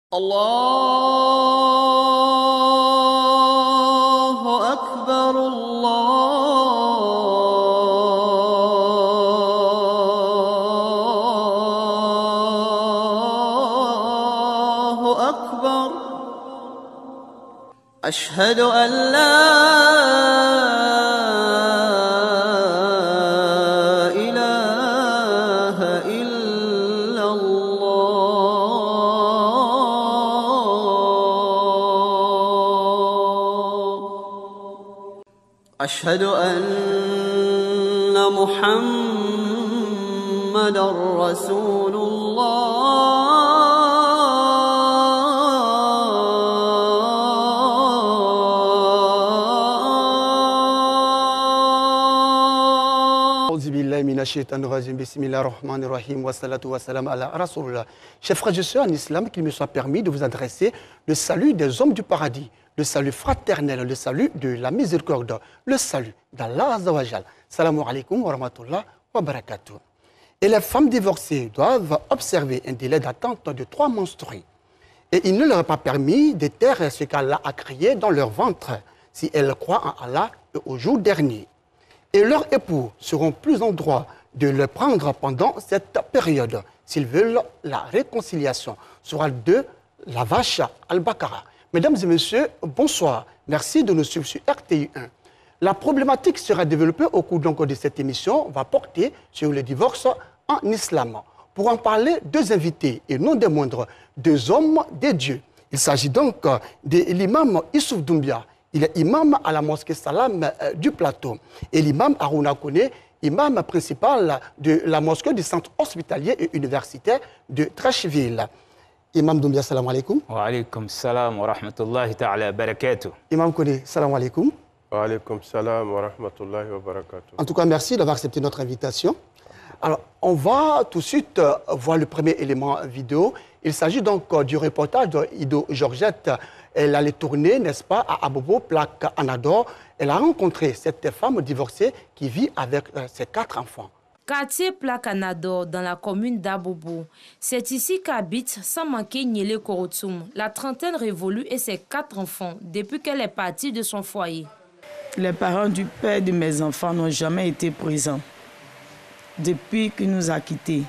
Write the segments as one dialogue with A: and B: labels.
A: الله أكبر الله أكبر أشهد أن لا إله إلا الله أشهد أن محمدًا رسول
B: Auzu billahi minash shaitanir rajim. Bismillahir rahmanir rahim. Wa salatu wa salam ala rasulullah. Chers frères et sœurs en islam, qu'il me soit permis de vous adresser le salut des hommes du paradis, le salut fraternel, le salut de la miséricorde, le salut d'Allah Azza wa Jal. Salamu alaikum wa rahmatullah wa barakatuh. Et les femmes divorcées doivent observer un délai d'attente de 3 menstrues. Et il ne leur est pas permis de taire ce qu'Allah a créé dans leur ventre, si elles croient en Allah et au jour dernier. Et leurs époux seront plus en droit de le prendre pendant cette période, s'ils veulent la réconciliation. Sourate 2, la vache Al-Baqarah. Mesdames et messieurs, bonsoir. Merci de nous suivre sur RTI 1. La problématique sera développée au cours donc de cette émission, va porter sur le divorce en islam. Pour en parler, 2 invités, et non des moindres, 2 hommes de Dieu. Il s'agit donc de l'imam Issouf Doumbia. Il est imam à la mosquée Salam du Plateau. Et l'imam Harouna Kone, imam principal de la mosquée du centre hospitalier et universitaire de Trècheville. Imam Doumbia, salam alaikum.
C: Wa alaikum salam wa rahmatullahi ta'ala barakatuh.
B: Imam Kone, salam alaikum.
D: Wa alaikum salam wa rahmatullahi wa barakatuh.
B: En tout cas, merci d'avoir accepté notre invitation. Alors, on va tout de suite voir le premier élément vidéo. Il s'agit donc du reportage d'Ido Georgette. Elle allait tourner, n'est-ce pas, à Abobo, plaque Anador. Elle a rencontré cette femme divorcée qui vit avec ses 4 enfants.
E: Quartier Plaque Anador, dans la commune d'Abobo. C'est ici qu'habite, sans manquer Nyele Korotoum, la trentaine révolue et ses 4 enfants, depuis qu'elle est partie de son foyer.
F: Les parents du père de mes enfants n'ont jamais été présents depuis qu'il nous a quittés.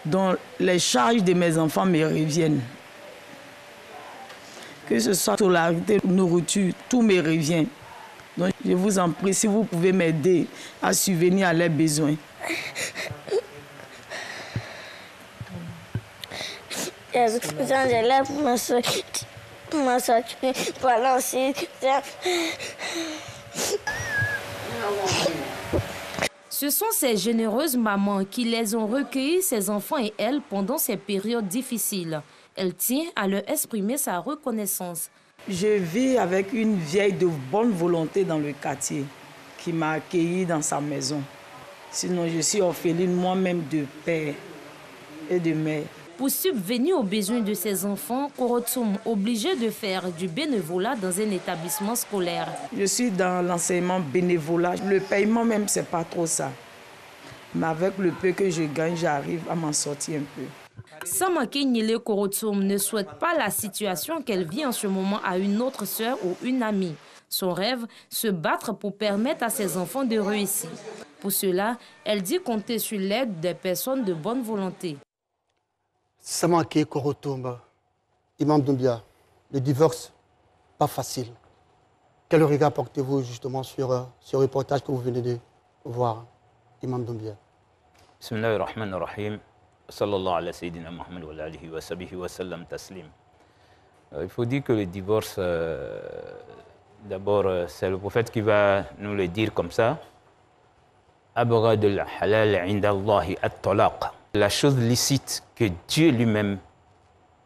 F: Donc les charges de mes enfants me reviennent. Que ce soit scolarité, nourriture, tout me revient. Donc je vous en prie, si vous pouvez m'aider à subvenir à leurs besoins.
E: Ce sont ces généreuses mamans qui les ont recueillis, ses enfants et elle, pendant ces périodes difficiles. Elle tient à leur exprimer sa reconnaissance.
F: Je vis avec une vieille de bonne volonté dans le quartier qui m'a accueillie dans sa maison. Sinon, je suis orpheline moi-même de père et de mère.
E: Pour subvenir aux besoins de ses enfants, Korotoum obligé de faire du bénévolat dans un établissement scolaire.
F: Je suis dans l'enseignement bénévolat. Le paiement même, c'est pas trop ça. Mais avec le peu que je gagne, j'arrive à m'en sortir un peu.
E: Samake Nyele Korotoum ne souhaite pas la situation qu'elle vit en ce moment à une autre sœur ou une amie. Son rêve, se battre pour permettre à ses enfants de réussir. Pour cela, elle dit compter sur l'aide des personnes de bonne volonté.
B: Samake Korotoum, Imam Doumbia, le divorce, pas facile. Quel regard portez-vous justement sur ce reportage que vous venez de voir, Imam Doumbia?
C: Bismillahirrahmanirrahim. Sallallahu ala sayyidina Muhammad wa alihi wa sahbihi wa sallam taslim. Il faut dire que le divorce, d'abord, c'est le prophète qui va nous le dire comme ça. Abghadul halal indallahi at-talaq. La chose licite que Dieu lui-même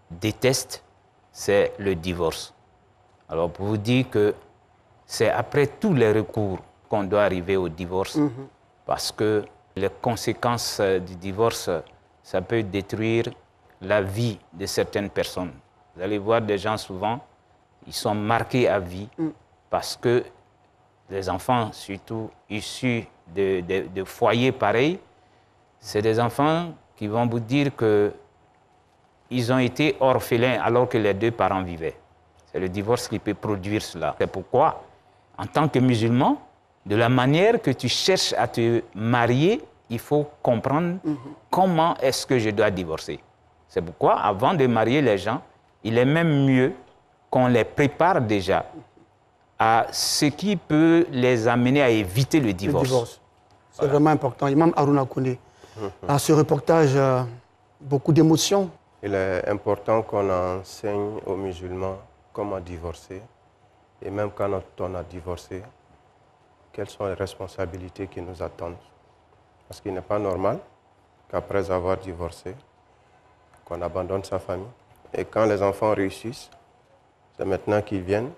C: déteste, c'est le divorce. Alors, pour vous dire que c'est après tous les recours qu'on doit arriver au divorce, parce que les conséquences du divorce, ça peut détruire la vie de certaines personnes. Vous allez voir des gens souvent, ils sont marqués à vie parce que les enfants, surtout issus de foyers pareils, c'est des enfants qui vont vous dire que ils ont été orphelins alors que les deux parents vivaient. C'est le divorce qui peut produire cela. C'est pourquoi, en tant que musulman, de la manière que tu cherches à te marier, il faut comprendre comment est-ce que je dois divorcer. C'est pourquoi, avant de marier les gens, il est même mieux qu'on les prépare déjà à ce qui peut les amener à éviter le divorce.
B: Le divorce. C'est vraiment important. Imam Harouna Koundé, à ce reportage, beaucoup d'émotions.
D: Il est important qu'on enseigne aux musulmans comment divorcer. Et même quand on a divorcé, quelles sont les responsabilités qui nous attendent. Parce qu'il n'est pas normal qu'après avoir divorcé, qu'on abandonne sa famille. Et quand les enfants réussissent, c'est maintenant qu'ils viennent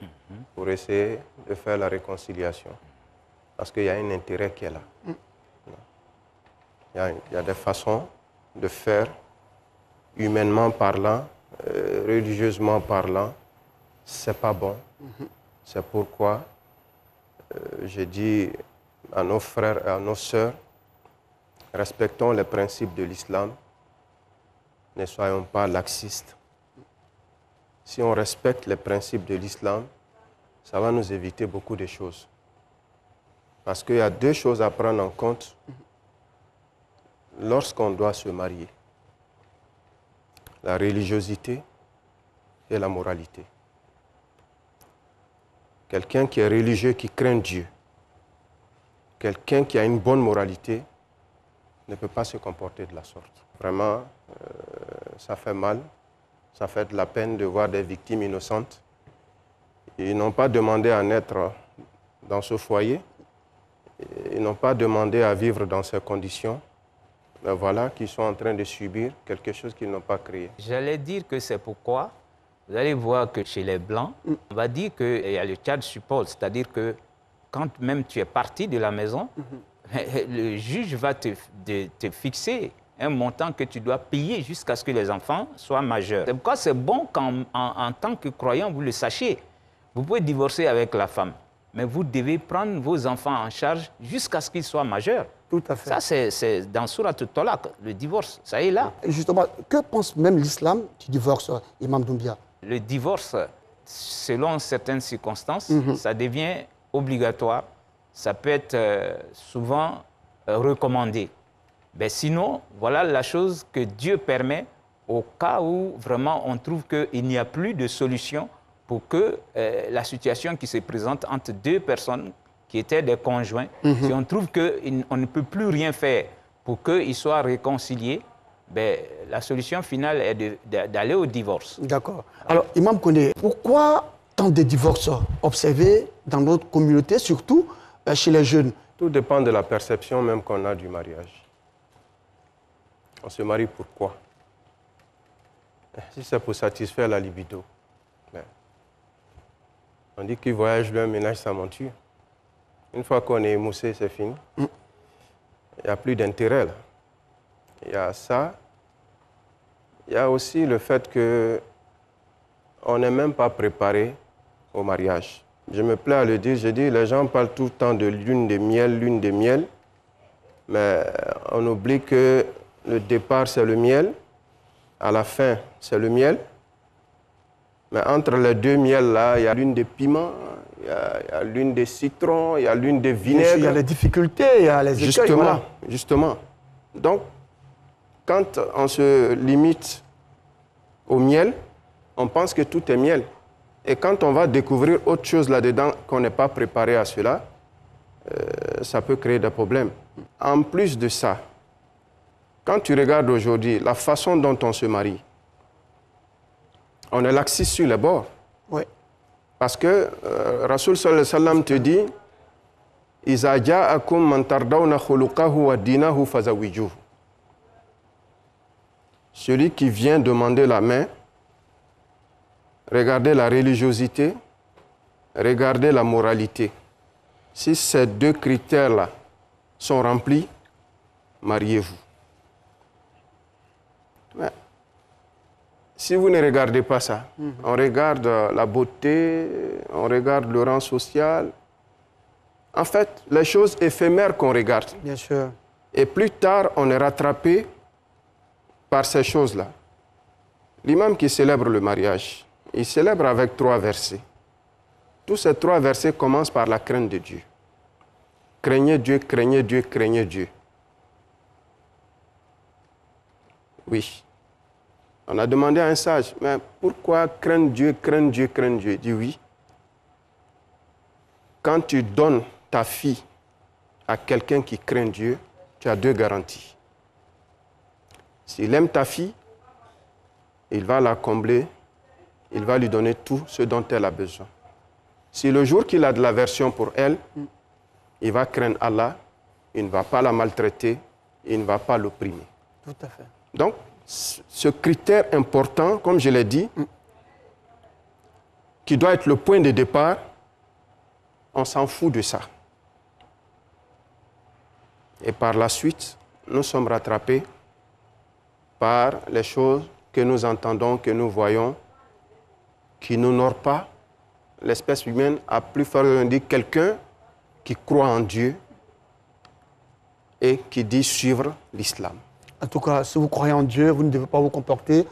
D: pour essayer de faire la réconciliation. Parce qu'il y a un intérêt qui est là. Il y a des façons de faire, humainement parlant, religieusement parlant, c'est pas bon. C'est pourquoi j'ai dit à nos frères et à nos sœurs, respectons les principes de l'islam, ne soyons pas laxistes. Si on respecte les principes de l'islam, ça va nous éviter beaucoup de choses. Parce qu'il y a deux choses à prendre en compte lorsqu'on doit se marier. La religiosité et la moralité. Quelqu'un qui est religieux, qui craint Dieu, quelqu'un qui a une bonne moralité, ne peut pas se comporter de la sorte. Vraiment, ça fait mal, ça fait de la peine de voir des victimes innocentes. Ils n'ont pas demandé à naître dans ce foyer, ils n'ont pas demandé à vivre dans ces conditions, mais voilà qu'ils sont en train de subir quelque chose qu'ils n'ont pas créé.
C: J'allais dire que c'est pourquoi vous allez voir que chez les Blancs, on va dire qu'il y a le child support, c'est-à-dire que quand même tu es parti de la maison, le juge va te fixer un montant que tu dois payer jusqu'à ce que les enfants soient majeurs. C'est pourquoi c'est bon qu'en tant que croyant, vous le sachiez. Vous pouvez divorcer avec la femme, mais vous devez prendre vos enfants en charge jusqu'à ce qu'ils soient majeurs.
B: Tout à fait.
C: Ça, c'est dans Surat Al-Talaq, le divorce, ça est là.
B: Et justement, que pense même l'islam du divorce, Imam Doumbia?
C: Le divorce, selon certaines circonstances, ça devient obligatoire. Ça peut être souvent recommandé. Mais sinon, voilà la chose que Dieu permet au cas où vraiment on trouve qu'il n'y a plus de solution pour que la situation qui se présente entre deux personnes qui étaient des conjoints, si on trouve qu'on ne peut plus rien faire pour qu'ils soient réconciliés, ben, la solution finale est d'aller au divorce.
B: D'accord. Alors, Imam Koundé, pourquoi tant de divorces observés dans notre communauté, surtout chez les jeunes?
D: Tout dépend de la perception même qu'on a du mariage. On se marie pourquoi? Si c'est pour satisfaire la libido, ben, on dit qu'il voyage loin, ménage sa monture. Une fois qu'on est émoussé, c'est fini. Il n'y a plus d'intérêt là. Il y a ça. Il y a aussi le fait qu'on n'est même pas préparé au mariage. Je me plais à le dire, je dis, les gens parlent tout le temps de lune de miel, mais on oublie que le départ, c'est le miel, à la fin, c'est le miel. Mais entre les deux miels, là, il y a l'une de piment, il y a l'une de citron, il y a l'une de vinaigre.
B: Il y a les difficultés, il y a les écueils. Voilà.
D: Justement. Donc, quand on se limite au miel, on pense que tout est miel. Et quand on va découvrir autre chose là-dedans, qu'on n'est pas préparé à cela, ça peut créer des problèmes. En plus de ça, quand tu regardes aujourd'hui la façon dont on se marie, on est laxiste sur les bords.
B: Oui.
D: Parce que Rasoul sallallahu alayhi wa sallam te dit « Iza ja'akum man tardawna khuluqahu wa dinahu fazawijuhu » Celui qui vient demander la main, regardez la religiosité, regardez la moralité. Si ces deux critères-là sont remplis, mariez-vous. Mais si vous ne regardez pas ça, on regarde la beauté, on regarde le rang social. En fait, les choses éphémères qu'on regarde.
B: Bien sûr.
D: Et plus tard, on est rattrapé par ces choses-là. L'imam qui célèbre le mariage, il célèbre avec 3 versets. Tous ces 3 versets commencent par la crainte de Dieu. Craignez Dieu, craignez Dieu, craignez Dieu. Oui. On a demandé à un sage, mais pourquoi craindre Dieu, craindre Dieu, craindre Dieu? Il dit oui. Quand tu donnes ta fille à quelqu'un qui craint Dieu, tu as 2 garanties. S'il aime ta fille, il va la combler, il va lui donner tout ce dont elle a besoin. Si le jour qu'il a de l'aversion pour elle, il va craindre Allah, il ne va pas la maltraiter, il ne va pas l'opprimer.
B: Tout à fait.
D: Donc, ce critère important, comme je l'ai dit, qui doit être le point de départ, on s'en fout de ça. Et par la suite, nous sommes rattrapés par les choses que nous entendons, que nous voyons, qui n'honorent pas l'espèce humaine, à plus fort dire quelqu'un qui croit en Dieu et qui dit suivre l'islam.
B: En tout cas, si vous croyez en Dieu, vous ne devez pas vous comporter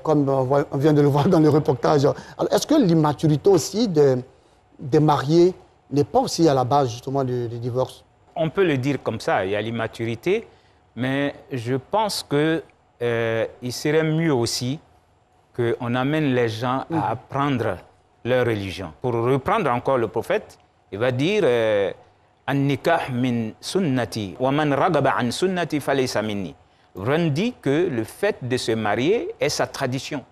B: comme on vient de le voir dans le reportage. Est-ce que l'immaturité aussi des mariés n'est pas aussi à la base justement du divorce?
C: On peut le dire comme ça, il y a l'immaturité, mais je pense qu'il serait mieux aussi qu'on amène les gens à apprendre leur religion. Pour reprendre encore le prophète, il va dire An-nikah min sunnati wa man ragaba an sunnati falaysa minni. On dit que le fait de se marier est sa tradition.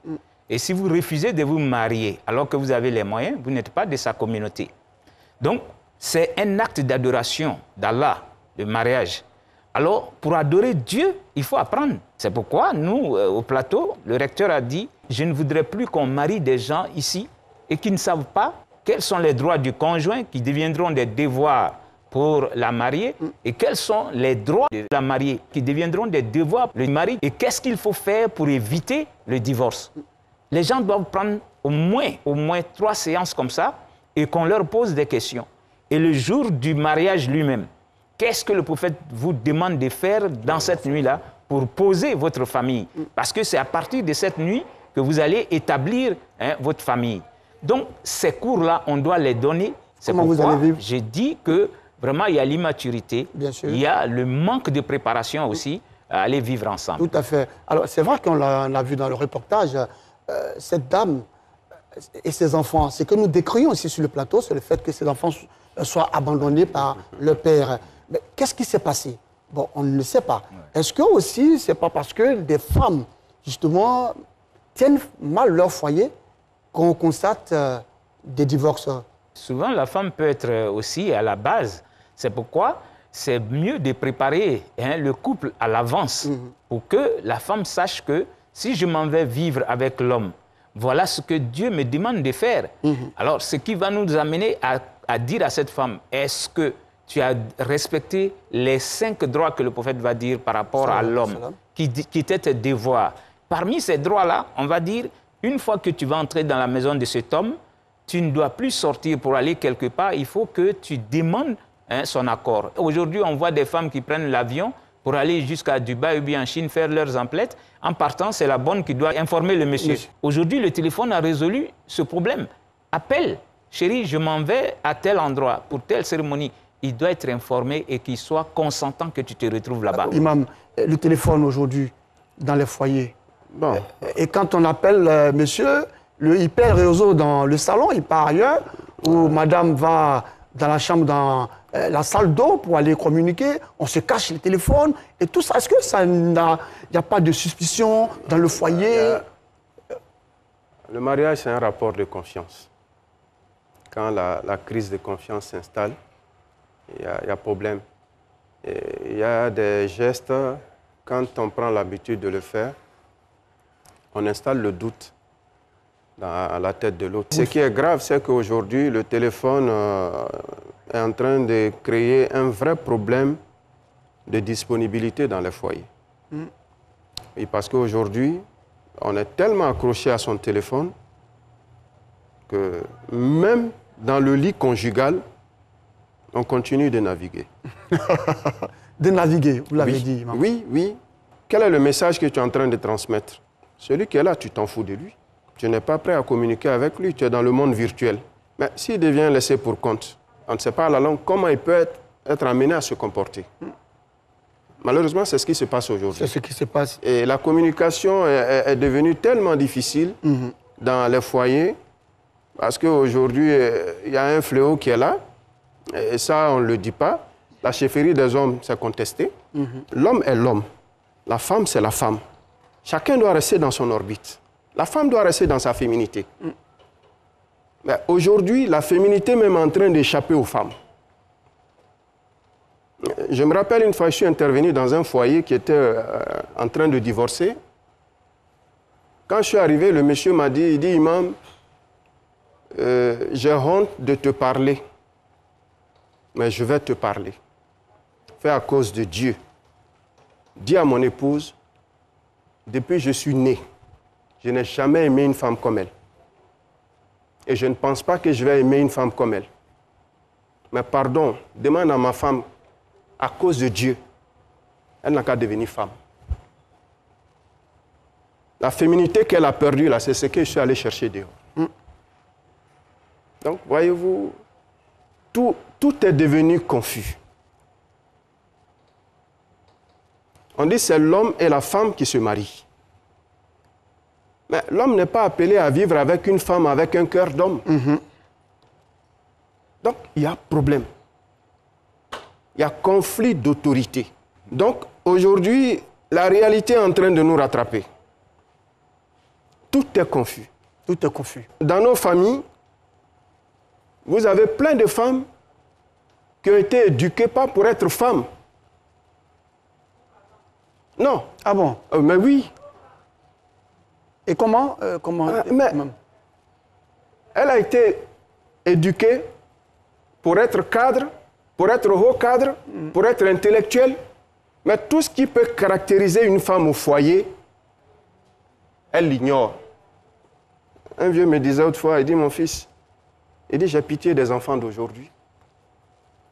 C: Et si vous refusez de vous marier alors que vous avez les moyens, vous n'êtes pas de sa communauté. Donc, c'est un acte d'adoration d'Allah, le mariage. Alors, pour adorer Dieu, il faut apprendre. C'est pourquoi, nous, au plateau, le recteur a dit « Je ne voudrais plus qu'on marie des gens ici et qui ne savent pas quels sont les droits du conjoint qui deviendront des devoirs pour la mariée et quels sont les droits de la mariée qui deviendront des devoirs pour le mari et qu'est-ce qu'il faut faire pour éviter le divorce. » Les gens doivent prendre au moins 3 séances comme ça et qu'on leur pose des questions. Et le jour du mariage lui-même, qu'est-ce que le prophète vous demande de faire dans cette nuit-là pour poser votre famille? Parce que c'est à partir de cette nuit que vous allez établir votre famille. Donc, ces cours-là, on doit les donner. C'est pourquoi j'ai dit que vraiment, il y a l'immaturité, il y a le manque de préparation aussi à aller vivre ensemble.
B: Tout à fait. Alors, c'est vrai qu'on l'a vu dans le reportage, cette dame et ses enfants, ce que nous décrions aussi sur le plateau, c'est le fait que ces enfants soient abandonnés par leur père. Mais qu'est-ce qui s'est passé? Bon, on ne le sait pas. Est-ce que aussi, c'est pas parce que des femmes, justement, tiennent mal leur foyer qu'on constate des divorces?
C: Souvent, la femme peut être aussi à la base. C'est pourquoi c'est mieux de préparer le couple à l'avance pour que la femme sache que si je m'en vais vivre avec l'homme, voilà ce que Dieu me demande de faire. Alors, ce qui va nous amener à dire à cette femme, est-ce que tu as respecté les 5 droits que le prophète va dire par rapport à l'homme, qui étaient tes devoirs. Parmi ces droits-là, on va dire, une fois que tu vas entrer dans la maison de cet homme, tu ne dois plus sortir pour aller quelque part, il faut que tu demandes son accord. Aujourd'hui, on voit des femmes qui prennent l'avion pour aller jusqu'à Dubaï ou bien en Chine faire leurs emplettes. En partant, c'est la bonne qui doit informer le monsieur. Aujourd'hui, le téléphone a résolu ce problème. Appelle, chérie, je m'en vais à tel endroit pour telle cérémonie. Il doit être informé et qu'il soit consentant que tu te retrouves là-bas.
B: Imam, le téléphone aujourd'hui, dans les foyers. Bon. Et quand on appelle monsieur, il perd le réseau dans le salon, il part ailleurs, ou madame va dans la chambre, dans la salle d'eau pour aller communiquer, on se cache le téléphone et tout ça. Est-ce que ça n'y a pas de suspicion dans le foyer?
D: Le mariage, c'est un rapport de confiance. Quand la crise de confiance s'installe, il y a problème. Il y a des gestes, quand on prend l'habitude de le faire, on installe le doute dans la tête de l'autre. Ce qui est grave, c'est qu'aujourd'hui, le téléphone est en train de créer un vrai problème de disponibilité dans les foyers. Et parce qu'aujourd'hui, on est tellement accroché à son téléphone que même dans le lit conjugal, on continue de naviguer.
B: De naviguer, vous l'avez dit.
D: Oui, oui. Quel est le message que tu es en train de transmettre? Celui qui est là, tu t'en fous de lui. Tu n'es pas prêt à communiquer avec lui, tu es dans le monde virtuel. Mais s'il devient laissé pour compte, on ne sait pas la langue, comment il peut être amené à se comporter. Malheureusement, c'est ce qui se passe aujourd'hui.
B: C'est ce qui se passe.
D: Et la communication est devenue tellement difficile dans les foyers, parce qu'aujourd'hui, il y a un fléau qui est là, et ça, on ne le dit pas. La chefferie des hommes, c'est contesté. L'homme est l'homme. La femme, c'est la femme. Chacun doit rester dans son orbite. La femme doit rester dans sa féminité. Mais aujourd'hui, la féminité même est en train d'échapper aux femmes. Je me rappelle une fois, je suis intervenu dans un foyer qui était en train de divorcer. Quand je suis arrivé, le monsieur m'a dit, il dit, Imam, j'ai honte de te parler, mais je vais te parler. Fais à cause de Dieu. Dis à mon épouse, depuis que je suis né, je n'ai jamais aimé une femme comme elle. Et je ne pense pas que je vais aimer une femme comme elle. Mais pardon, demande à ma femme, à cause de Dieu, elle n'a qu'à devenir femme. La féminité qu'elle a perdue, là, c'est ce que je suis allé chercher dehors. Donc, voyez-vous, tout est devenu confus. On dit que c'est l'homme et la femme qui se marient. Mais l'homme n'est pas appelé à vivre avec une femme avec un cœur d'homme. Donc, il y a problème. Il y a conflit d'autorité. Donc, aujourd'hui, la réalité est en train de nous rattraper. Tout est confus.
B: Tout est confus.
D: Dans nos familles, vous avez plein de femmes qui ont été éduquées pas pour être femmes. Non.
B: Ah bon?
D: Mais oui.
B: Et comment,
D: elle a été éduquée pour être cadre, pour être haut cadre, pour être intellectuelle. Mais tout ce qui peut caractériser une femme au foyer, elle l'ignore. Un vieux me disait autrefois, il dit, mon fils, il dit, j'ai pitié des enfants d'aujourd'hui.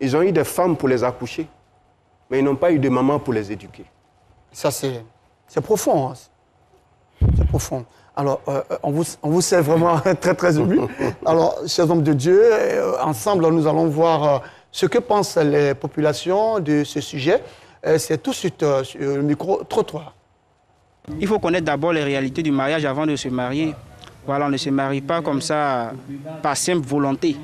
D: Ils ont eu des femmes pour les accoucher, mais ils n'ont pas eu de maman pour les éduquer.
B: Ça, c'est profond. Hein. C'est profond. Alors, on vous sait vraiment très, très ému. Alors, chers hommes de Dieu, ensemble, nous allons voir ce que pensent les populations de ce sujet. C'est tout de suite sur le micro-trottoir.
G: Il faut connaître d'abord les réalités du mariage avant de se marier. Voilà, on ne se marie pas comme ça par simple volonté.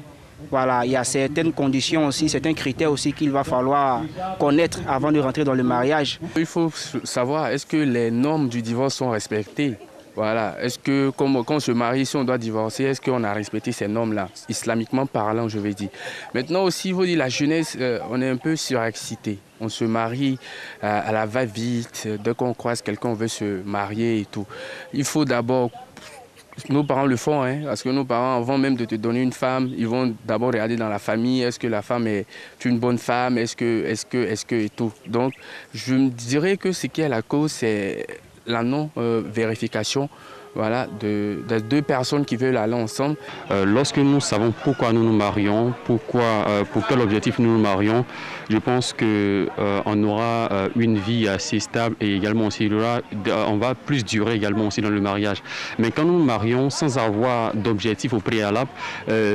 G: Voilà, il y a certaines conditions aussi, certains critères aussi qu'il va falloir connaître avant de rentrer dans le mariage.
H: Il faut savoir, est-ce que les normes du divorce sont respectées? Voilà, est-ce que quand on se marie, si on doit divorcer, est-ce qu'on a respecté ces normes-là, islamiquement parlant, je vais dire. Maintenant aussi, il faut dire, la jeunesse, on est un peu surexcité. On se marie à la va-vite, dès qu'on croise quelqu'un, on veut se marier et tout. Il faut d'abord... Nos parents le font, hein, parce que nos parents, avant même de te donner une femme, ils vont d'abord regarder dans la famille, est-ce que la femme est une bonne femme, est-ce que et tout. Donc, je me dirais que ce qui est la cause, c'est la non-vérification. Voilà, de deux personnes qui veulent aller ensemble.
I: Lorsque nous savons pourquoi nous nous marions, pour quel objectif nous nous marions, je pense qu'on aura une vie assez stable et également aussi on va plus durer également aussi dans le mariage. Mais quand nous nous marions sans avoir d'objectif au préalable,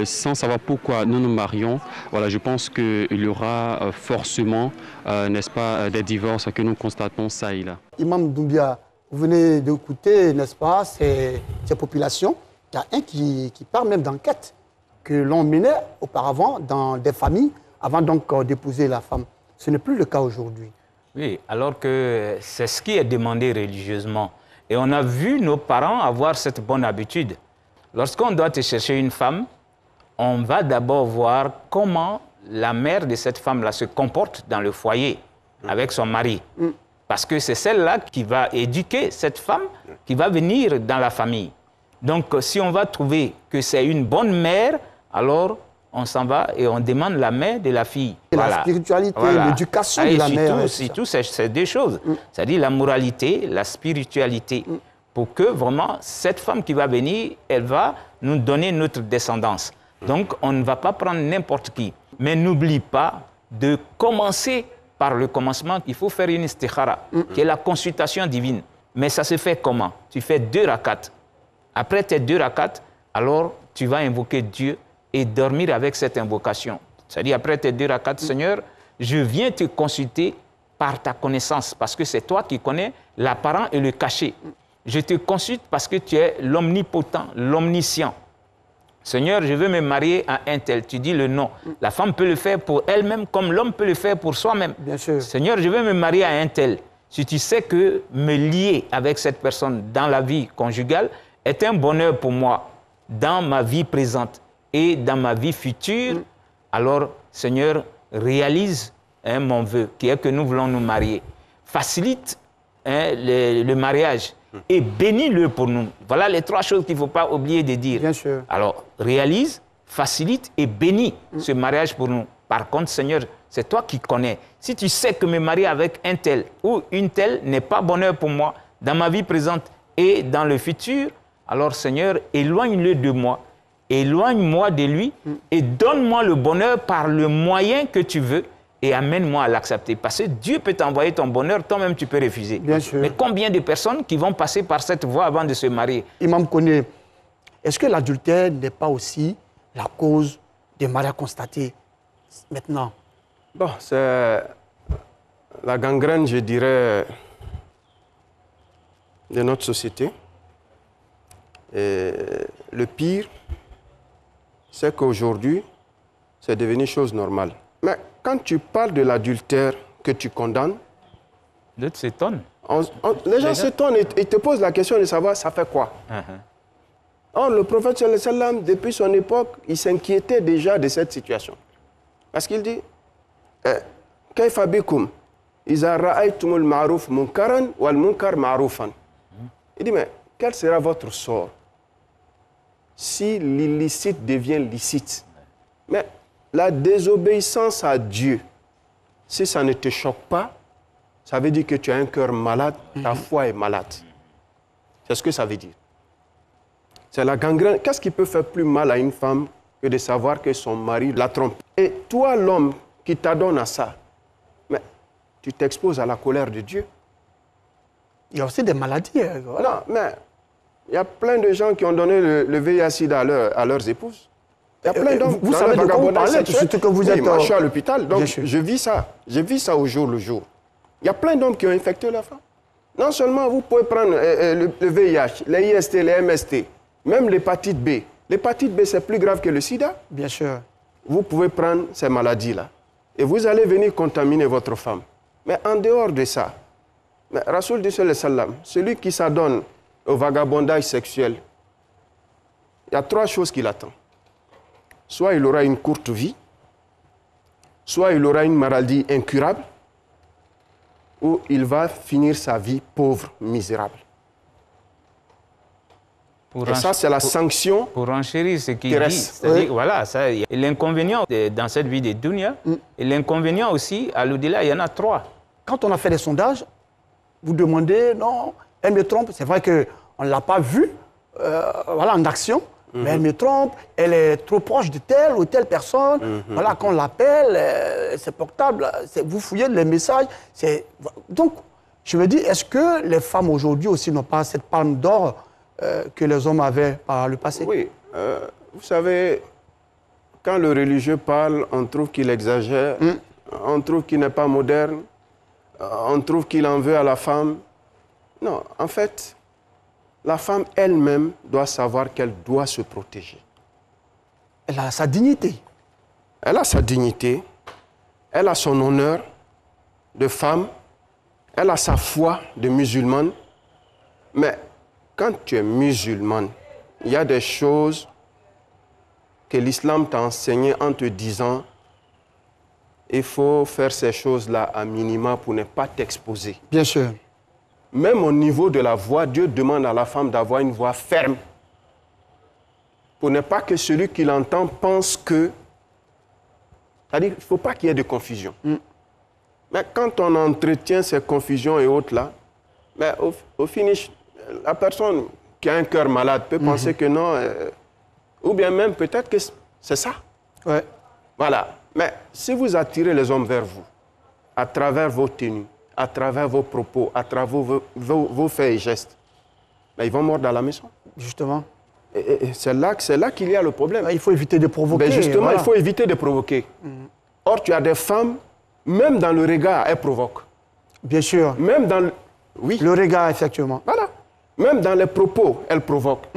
I: sans savoir pourquoi nous nous marions, voilà, je pense qu'il y aura forcément, n'est-ce pas, des divorces que nous constatons ça et là.
B: Imam Doumbia, vous venez d'écouter, n'est-ce pas, ces populations. Il y a un qui parle même d'enquête que l'on menait auparavant dans des familles avant donc d'épouser la femme. Ce n'est plus le cas aujourd'hui.
C: Oui, alors que c'est ce qui est demandé religieusement. Et on a vu nos parents avoir cette bonne habitude. Lorsqu'on doit te chercher une femme, on va d'abord voir comment la mère de cette femme-là se comporte dans le foyer avec son mari. Parce que c'est celle-là qui va éduquer cette femme qui va venir dans la famille. Donc, si on va trouver que c'est une bonne mère, alors on s'en va et on demande la main de la fille.
B: Et voilà. La spiritualité, l'éducation de la mère.
C: Surtout, c'est deux choses. C'est-à-dire la moralité, la spiritualité. Pour que vraiment, cette femme qui va venir, elle va nous donner notre descendance. Donc, on ne va pas prendre n'importe qui. Mais n'oublie pas de commencer par le commencement. Il faut faire une istikhara, qui est la consultation divine. Mais ça se fait comment? Tu fais 2 rakats. Après tes 2 rakats, alors tu vas invoquer Dieu et dormir avec cette invocation. C'est-à-dire, après tes 2 rakats, Seigneur, je viens te consulter par ta connaissance, parce que c'est toi qui connais l'apparent et le caché. Je te consulte parce que tu es l'omnipotent, l'omniscient. Seigneur, je veux me marier à un tel. Tu dis le nom. La femme peut le faire pour elle-même comme l'homme peut le faire pour soi-même.
B: Bien sûr.
C: Seigneur, je veux me marier à un tel. Si tu sais que me lier avec cette personne dans la vie conjugale est un bonheur pour moi dans ma vie présente et dans ma vie future, alors, Seigneur, réalise mon vœu, qui est que nous voulons nous marier. Facilite le mariage et bénis-le pour nous. Voilà les 3 choses qu'il ne faut pas oublier de dire.
B: Bien sûr.
C: Alors, réalise, facilite et bénis ce mariage pour nous. Par contre, Seigneur, c'est toi qui connais. Si tu sais que me marier avec un tel ou une telle n'est pas bonheur pour moi dans ma vie présente et dans le futur, alors, Seigneur, éloigne-le de moi. Éloigne-moi de lui et donne-moi le bonheur par le moyen que tu veux et amène-moi à l'accepter. Parce que Dieu peut t'envoyer ton bonheur, toi-même tu peux refuser.
B: Bien sûr.
C: Mais combien de personnes qui vont passer par cette voie avant de se marier?
B: Imam Koné, est-ce que l'adultère n'est pas aussi la cause des mariages constatés maintenant?
D: Bon, c'est la gangrène, je dirais, de notre société. Et le pire, c'est qu'aujourd'hui, c'est devenu chose normale. Mais quand tu parles de l'adultère que tu condamnes,
C: d'autres s'étonnent.
D: Les gens s'étonnent et te posent la question de savoir ça fait quoi. Or, le prophète sallallahu alayhi wa sallam, depuis son époque, il s'inquiétait déjà de cette situation. Parce qu'il dit Kayfa bikum iza ra'aytumul ma'ruf munkaran wal munkar ma'rufan. Il dit, mais quel sera votre sort si l'illicite devient licite? Mais la désobéissance à Dieu, si ça ne te choque pas, ça veut dire que tu as un cœur malade, ta foi est malade. C'est ce que ça veut dire. C'est la gangrène. Qu'est-ce qui peut faire plus mal à une femme que de savoir que son mari la trompe? Et toi, l'homme qui t'adonne à ça, mais tu t'exposes à la colère de Dieu.
B: Il y a aussi des maladies. Voilà.
D: Non, mais il y a plein de gens qui ont donné le VIH-Sida à leurs épouses. Il y a plein d'hommes.
B: Vous savez de quoi vous parlez, surtout que vous êtes...
D: Moi, je suis à l'hôpital, donc je vis ça. Je vis ça au jour le jour. Il y a plein d'hommes qui ont infecté leur femme. Non seulement vous pouvez prendre le VIH, les IST, les MST, même l'hépatite B. L'hépatite B, c'est plus grave que le sida.
B: Bien sûr.
D: Vous pouvez prendre ces maladies-là. Et vous allez venir contaminer votre femme. Mais en dehors de ça, mais Rasoul dit sallallahu alayhi wa sallam, celui qui s'adonne au vagabondage sexuel, il y a 3 choses qui l'attendent. Soit il aura une courte vie, soit il aura une maladie incurable, ou il va finir sa vie pauvre, misérable. Et ça, c'est la sanction.
C: Pour enchérir ce qu'il dit, c'est-à-dire, voilà, l'inconvénient dans cette vie de dunya, et l'inconvénient aussi, à l'au-delà, il y en a 3.
B: Quand on a fait des sondages, vous demandez, non, elle me trompe, c'est vrai qu'on ne l'a pas vue voilà, en action, mais elle me trompe, elle est trop proche de telle ou telle personne, voilà, quand on l'appelle, c'est portable, vous fouillez les messages. Donc, je me dis, est-ce que les femmes aujourd'hui aussi n'ont pas cette palme d'or que les hommes avaient par le passé?
D: Oui, vous savez, quand le religieux parle, on trouve qu'il exagère, on trouve qu'il n'est pas moderne, on trouve qu'il en veut à la femme. Non, en fait, la femme elle-même doit savoir qu'elle doit se protéger.
B: Elle a sa dignité.
D: Elle a sa dignité, elle a son honneur de femme, elle a sa foi de musulmane, mais quand tu es musulmane, il y a des choses que l'islam t'a enseignées en te disant il faut faire ces choses-là à minima pour ne pas t'exposer.
B: Bien sûr.
D: Même au niveau de la voix, Dieu demande à la femme d'avoir une voix ferme pour ne pas que celui qui l'entend pense que... C'est-à-dire qu'il ne faut pas qu'il y ait de confusion. Mais quand on entretient ces confusions et autres-là, mais au finish, la personne qui a un cœur malade peut penser que non, ou bien même peut-être que c'est ça.
B: Ouais.
D: Voilà. Mais si vous attirez les hommes vers vous, à travers vos tenues, à travers vos propos, à travers vos faits et gestes, ben, ils vont mordre à la maison.
B: Justement.
D: Et c'est là qu'il y a le problème.
B: Il faut éviter de provoquer.
D: Ben justement,
B: voilà.
D: il faut éviter de provoquer. Or, tu as des femmes, même dans le regard, elles provoquent.
B: Bien sûr.
D: Même dans oui.
B: Le regard, effectivement.
D: Voilà. Même dans les propos, elles provoquent.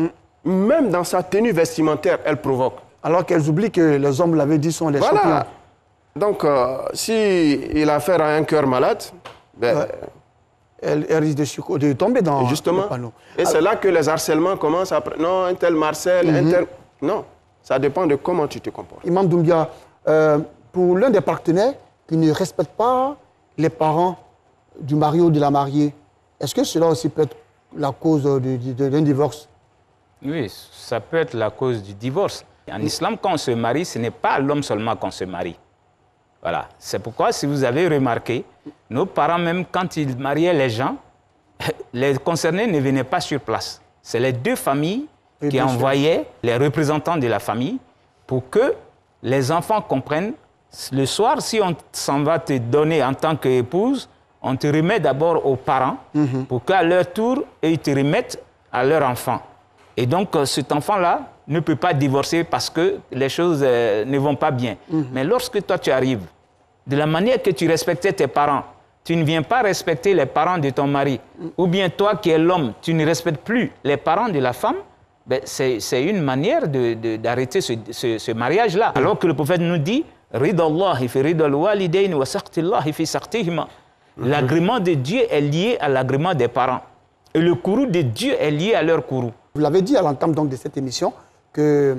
D: Même dans sa tenue vestimentaire, elles provoquent.
B: Alors qu'elles oublient que les hommes, l'avaient dit, sont les
D: voilà.
B: champions.
D: Donc, s'il a affaire à un cœur malade, ben,
B: ouais. Elle risque de tomber dans
D: justement.
B: le panneau.
D: Et c'est là que les harcèlements commencent après. Non, un tel Marcel, un tel... Non, ça dépend de comment tu te comportes.
B: Imam Doumbia, pour l'un des partenaires qui ne respecte pas les parents du marié ou de la mariée, est-ce que cela aussi peut être la cause d'un divorce?
C: Oui, ça peut être la cause du divorce. En islam, quand on se marie, ce n'est pas à l'homme seulement qu'on se marie. Voilà. C'est pourquoi, si vous avez remarqué, nos parents, même quand ils mariaient les gens, les concernés ne venaient pas sur place. C'est les deux familles qui envoyaient les représentants de la famille pour que les enfants comprennent. Le soir, si on s'en va te donner en tant qu'épouse, on te remet d'abord aux parents pour qu'à leur tour, ils te remettent à leur enfant. Et donc, cet enfant-là ne peut pas divorcer parce que les choses ne vont pas bien. Mais lorsque toi, tu arrives, de la manière que tu respectais tes parents, tu ne viens pas respecter les parents de ton mari, ou bien toi qui es l'homme, tu ne respectes plus les parents de la femme, ben c'est une manière d'arrêter ce mariage-là. Alors que le prophète nous dit « Ridallahi fi ridal walidayn wa saqtillahi fi saqtihima ». L'agrément de Dieu est lié à l'agrément des parents. Et le courroux de Dieu est lié à leur courroux.
B: Vous l'avez dit à l'entame donc de cette émission que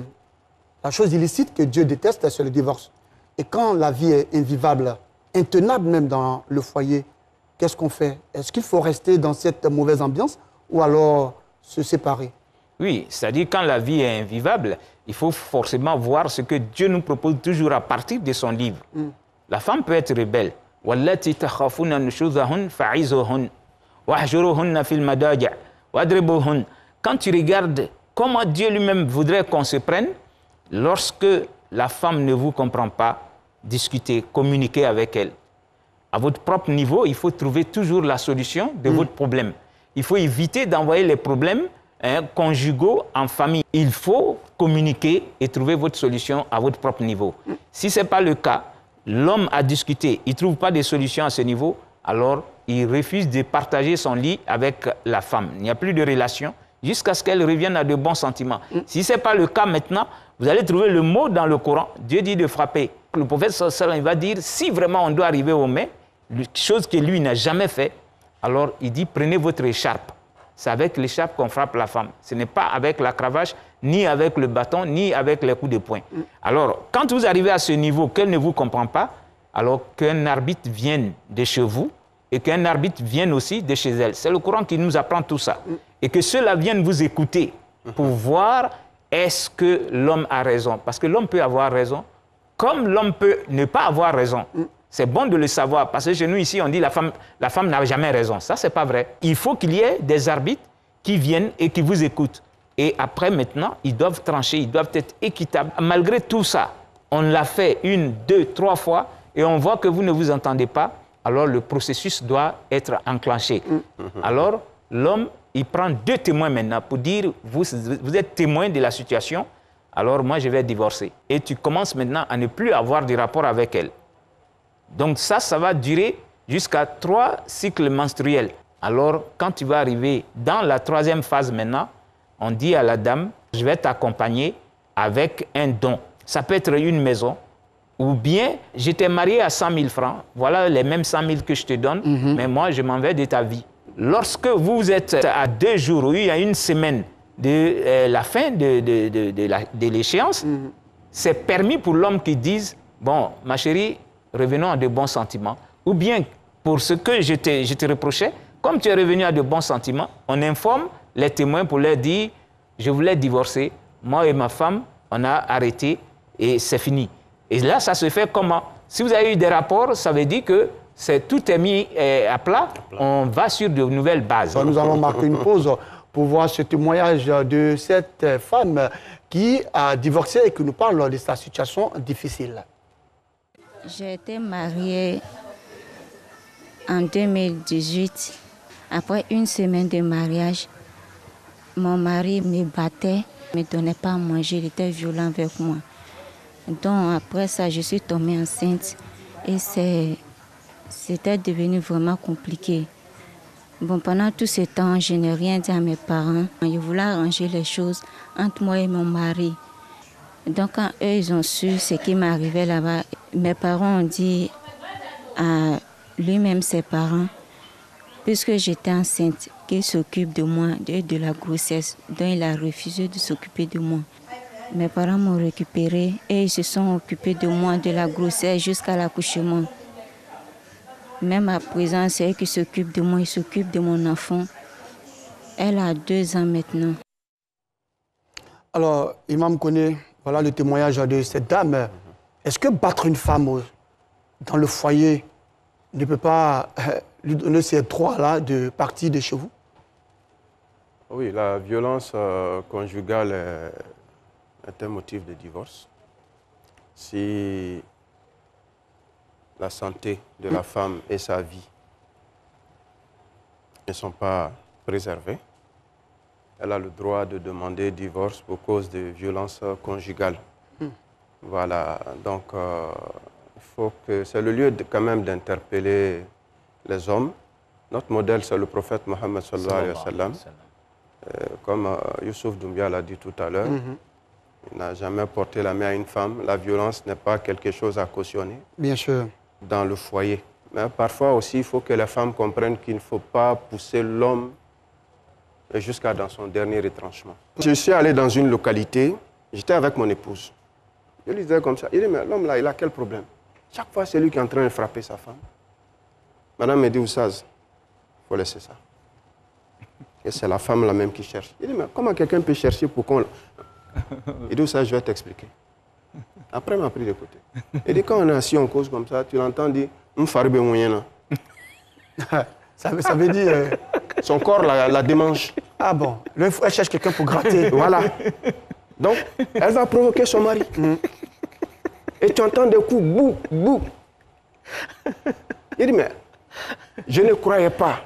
B: la chose illicite que Dieu déteste, c'est le divorce. Et quand la vie est invivable, intenable même dans le foyer, qu'est-ce qu'on fait? Est-ce qu'il faut rester dans cette mauvaise ambiance ou alors se séparer? Oui,
C: c'est-à-dire quand la vie est invivable, il faut forcément voir ce que Dieu nous propose toujours à partir de son livre. La femme peut être rebelle. وَالَّتِي تَخَافُونَ نُشُوزَهُنَّ فَعِزُوهُنَّ وَاهْجُرُوهُنَّ فِي الْمَضَاجِعِ وَاضْرِبُوهُنَّ. Quand tu regardes comment Dieu lui-même voudrait qu'on se prenne, lorsque la femme ne vous comprend pas, discutez, communiquez avec elle. À votre propre niveau, il faut trouver toujours la solution de votre problème. Il faut éviter d'envoyer les problèmes conjugaux en famille. Il faut communiquer et trouver votre solution à votre propre niveau. Si ce n'est pas le cas, l'homme a discuté, il ne trouve pas de solution à ce niveau, alors il refuse de partager son lit avec la femme. Il n'y a plus de relation jusqu'à ce qu'elle revienne à de bons sentiments. Si ce n'est pas le cas maintenant, vous allez trouver le mot dans le Coran. Dieu dit de frapper. Le prophète sallallahu il va dire, si vraiment on doit arriver au mai, chose que lui n'a jamais fait, alors il dit, prenez votre écharpe. C'est avec l'écharpe qu'on frappe la femme. Ce n'est pas avec la cravache, ni avec le bâton, ni avec les coups de poing. Alors, quand vous arrivez à ce niveau qu'elle ne vous comprend pas, alors qu'un arbitre vienne de chez vous et qu'un arbitre vienne aussi de chez elle. C'est le Coran qui nous apprend tout ça. Et que ceux-là viennent vous écouter pour voir est-ce que l'homme a raison. Parce que l'homme peut avoir raison, comme l'homme peut ne pas avoir raison. C'est bon de le savoir, parce que chez nous ici, on dit la femme n'a jamais raison. Ça, ce n'est pas vrai. Il faut qu'il y ait des arbitres qui viennent et qui vous écoutent. Et après, maintenant, ils doivent trancher, ils doivent être équitables. Malgré tout ça, on l'a fait 1, 2, 3 fois, et on voit que vous ne vous entendez pas, alors le processus doit être enclenché. Alors, l'homme, il prend 2 témoins maintenant pour dire, vous êtes témoin de la situation, alors moi, je vais divorcer. Et tu commences maintenant à ne plus avoir de rapport avec elle. Donc ça va durer jusqu'à 3 cycles menstruels. Alors, quand tu vas arriver dans la 3e phase maintenant, on dit à la dame, je vais t'accompagner avec un don. Ça peut être une maison, ou bien, je t'ai marié à 100 000 francs, voilà les mêmes 100 000 que je te donne, mais moi, je m'en vais de ta vie. Lorsque vous êtes à 2 jours, ou il y a 1 semaine de la fin de l'échéance, c'est permis pour l'homme qui dise, bon, ma chérie, revenons à de bons sentiments. Ou bien, pour ce que je te reprochais, comme tu es revenu à de bons sentiments, on informe les témoins pour leur dire, je voulais divorcer, moi et ma femme, on a arrêté et c'est fini. Et là, ça se fait comment? Si vous avez eu des rapports, ça veut dire que tout est mis à plat, on va sur de nouvelles bases.
B: Nous allons marquer une pause pour voir ce témoignage de cette femme qui a divorcé et qui nous parle de sa situation difficile.
J: J'ai été mariée en 2018, après une semaine de mariage, mon mari me battait, ne me donnait pas à manger, il était violent avec moi. Donc après ça, je suis tombée enceinte et c'était devenu vraiment compliqué. Bon, pendant tout ce temps, je n'ai rien dit à mes parents. Je voulais arranger les choses entre moi et mon mari. Donc quand eux, ils ont su ce qui m'arrivait là-bas, mes parents ont dit à lui-même, ses parents, puisque j'étais enceinte, qu'il s'occupe de moi, de la grossesse, dont il a refusé de s'occuper de moi. Mes parents m'ont récupérée et ils se sont occupés de moi, de la grossesse jusqu'à l'accouchement. Même à présent, c'est eux qui s'occupent de moi, ils s'occupent de mon enfant. Elle a 2 ans maintenant.
B: Alors, Imam connaît, voilà le témoignage de cette dame. Est-ce que battre une femme dans le foyer ne peut pas lui donner ces droits-là de partir de chez vous?
D: Oui, la violence conjugale est un motif de divorce. Si la santé de la femme et sa vie ne sont pas préservées, elle a le droit de demander divorce pour cause de violence conjugale. Voilà, donc il faut que c'est le lieu quand même d'interpeller les hommes. Notre modèle, c'est le prophète Mohammed sallallahu alayhi wa sallam. Comme Youssouf Doumbia l'a dit tout à l'heure, il n'a jamais porté la main à une femme. La violence n'est pas quelque chose à cautionner. Bien sûr. Dans le foyer. Mais parfois aussi, il faut que les femmes comprennent qu'il ne faut pas pousser l'homme jusqu'à dans son dernier retranchement. Je suis allé dans une localité, j'étais avec mon épouse. Je lui disais comme ça, il dit, mais l'homme là, il a quel problème? Chaque fois, c'est lui qui est en train de frapper sa femme. Madame me dit, Oussaz, il faut laisser ça. Et c'est la femme là même qui cherche. Il dit, mais comment quelqu'un peut chercher pour qu'on... Il dit, Oussaz, je vais t'expliquer. Après, il m'a pris de côté. Il dit, quand on est assis en cause comme ça, tu l'entends dire,
B: ça veut dire...
D: Son corps la démange.
B: Ah bon, elle cherche quelqu'un pour gratter.
D: Voilà. Donc, elle va provoquer son mari. Et tu entends des coups, bouc, bouc. Il dit, mais je ne croyais pas.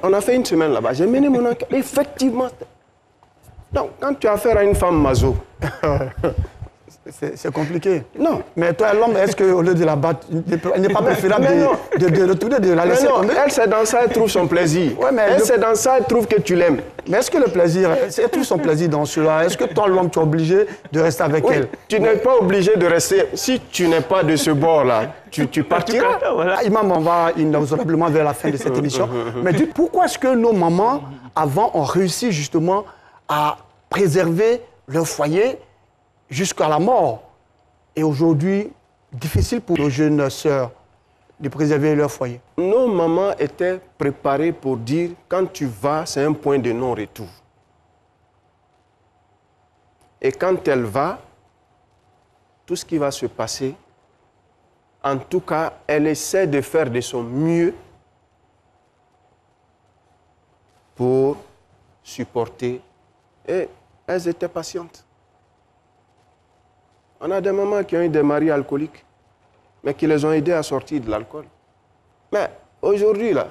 D: On a fait une semaine là-bas. J'ai mené mon enquête. Effectivement. Donc, quand tu as affaire à une femme maso,
B: c'est compliqué.
D: Non.
B: Mais toi, l'homme, est-ce qu'au lieu de la battre, il n'est pas préférable de la laisser tomber?
D: Elle, c'est dans ça, elle trouve son plaisir. Ouais, elle, c'est dans ça, elle trouve que tu l'aimes.
B: Mais est-ce que le plaisir, elle trouve son plaisir dans cela? Est-ce que toi, l'homme, tu es obligé de rester avec elle?
D: Tu n'es pas obligé de rester. Si tu n'es pas de ce bord-là, tu partiras.
B: Voilà. Imam, on va inexorablement vers la fin de cette émission. Mais pourquoi est-ce que nos mamans, avant, ont réussi justement à préserver leur foyer jusqu'à la mort? Et aujourd'hui, difficile pour nos jeunes sœurs de préserver leur foyer.
D: Nos mamans étaient préparées pour dire, quand tu vas, c'est un point de non-retour. Et quand elle va, tout ce qui va se passer, en tout cas, elle essaie de faire de son mieux pour supporter. Et elles étaient patientes. On a des mamans qui ont eu des maris alcooliques, mais qui les ont aidés à sortir de l'alcool. Mais aujourd'hui, là,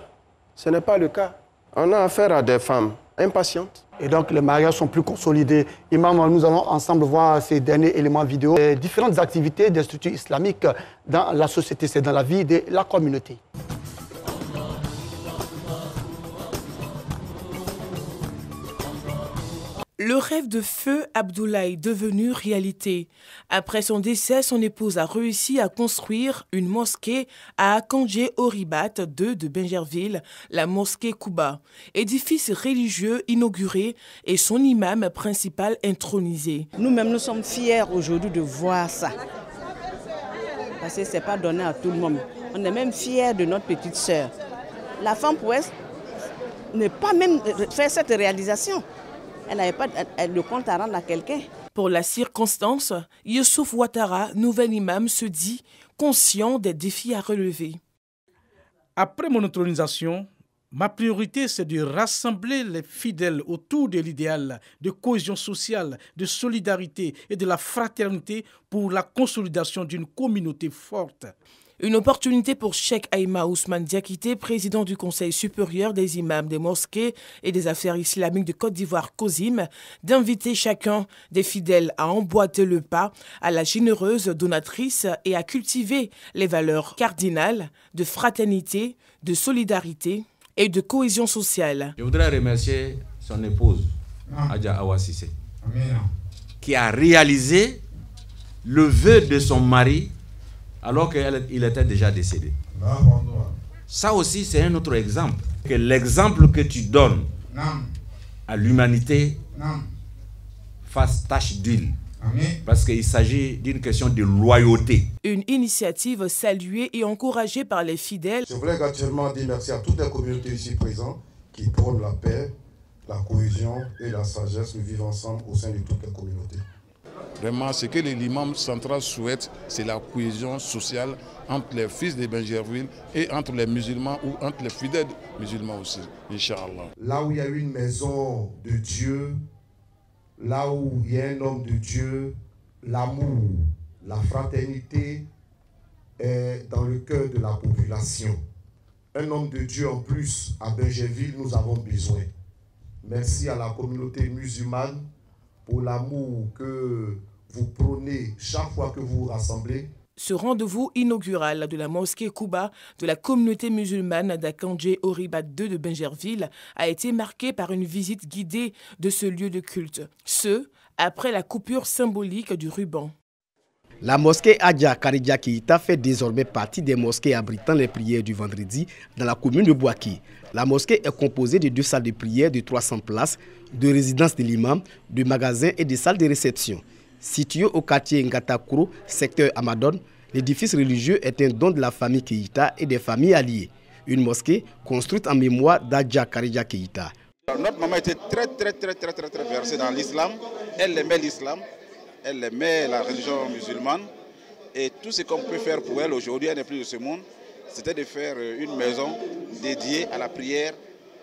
D: ce n'est pas le cas. On a affaire à des femmes impatientes.
B: Et donc, les mariages sont plus consolidés. Imam, nous allons ensemble voir ces derniers éléments vidéo. Les différentes activités des structures islamiques dans la société, c'est dans la vie de la communauté.
K: Le rêve de feu Abdoulaye est devenu réalité. Après son décès, son épouse a réussi à construire une mosquée à Akandje Oribat 2 de Bingerville, la mosquée Kouba. Édifice religieux inauguré et son imam principal intronisé.
F: Nous-mêmes, nous sommes fiers aujourd'hui de voir ça. Parce que ce n'est pas donné à tout le monde. On est même fiers de notre petite sœur. La femme pouvait ne pas même faire cette réalisation. Elle n'avait pas le compte à rendre à quelqu'un.
K: Pour la circonstance, Youssouf Ouattara, nouvel imam, se dit conscient des défis à relever.
L: Après mon intronisation, ma priorité, c'est de rassembler les fidèles autour de l'idéal de cohésion sociale, de solidarité et de la fraternité pour la consolidation d'une communauté forte.
K: Une opportunité pour Cheikh Aïma Ousmane Diakité, président du Conseil supérieur des imams des mosquées et des affaires islamiques de Côte d'Ivoire, COSIM, d'inviter chacun des fidèles à emboîter le pas à la généreuse donatrice et à cultiver les valeurs cardinales de fraternité, de solidarité et de cohésion sociale.
M: Je voudrais remercier son épouse, Adja Awa Sissé, qui a réalisé le vœu de son mari alors qu'il était déjà décédé. Ça aussi, c'est un autre exemple. Que l'exemple que tu donnes à l'humanité fasse tache d'huile. Parce qu'il s'agit d'une question de loyauté.
K: Une initiative saluée et encouragée par les fidèles.
N: Je voulais également dire merci à toutes les communautés ici présentes qui prônent la paix, la cohésion et la sagesse, le vivre ensemble au sein de toutes les communautés.
O: Vraiment, ce que l'imam central souhaite, c'est la cohésion sociale entre les fils de Benjerville et entre les musulmans ou entre les fidèles musulmans aussi, Inch'Allah.
N: Là où il y a une maison de Dieu, là où il y a un homme de Dieu, l'amour, la fraternité est dans le cœur de la population. Un homme de Dieu en plus, à Benjerville, nous avons besoin. Merci à la communauté musulmane pour l'amour que vous prônez chaque fois que vous vous rassemblez.
K: Ce rendez-vous inaugural de la mosquée Kouba de la communauté musulmane d'Akandjé Oribat II de Benjerville a été marqué par une visite guidée de ce lieu de culte. Ce, après la coupure symbolique du ruban.
P: La mosquée Adja Karidja Keïta fait désormais partie des mosquées abritant les prières du vendredi dans la commune de Bouaké. La mosquée est composée de 2 salles de prière de 300 places, de résidences de l'imam, de magasins et de salles de réception. Situé au quartier Ngatakuro, secteur Amadon, l'édifice religieux est un don de la famille Keïta et des familles alliées. Une mosquée construite en mémoire d'Adja Karidja Keïta.
Q: Notre maman était très versée dans l'islam. Elle aimait l'islam. Elle aimait la religion musulmane et tout ce qu'on peut faire pour elle aujourd'hui, elle n'est plus de ce monde, c'était de faire une maison dédiée à la prière,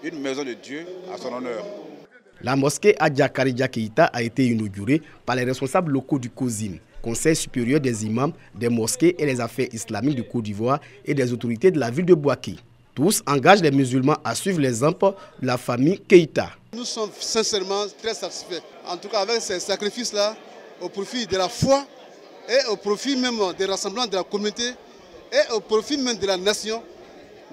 Q: une maison de Dieu à son honneur.
P: La mosquée Adja Karidja Keïta a été inaugurée par les responsables locaux du COSIM, Conseil supérieur des imams, des mosquées et les affaires islamiques de Côte d'Ivoire et des autorités de la ville de Bouaké. Tous engagent les musulmans à suivre l'exemple de la famille Keïta.
R: Nous sommes sincèrement très satisfaits. En tout cas avec ces sacrifices-là, au profit de la foi et au profit même des rassemblements de la communauté et au profit même de la nation,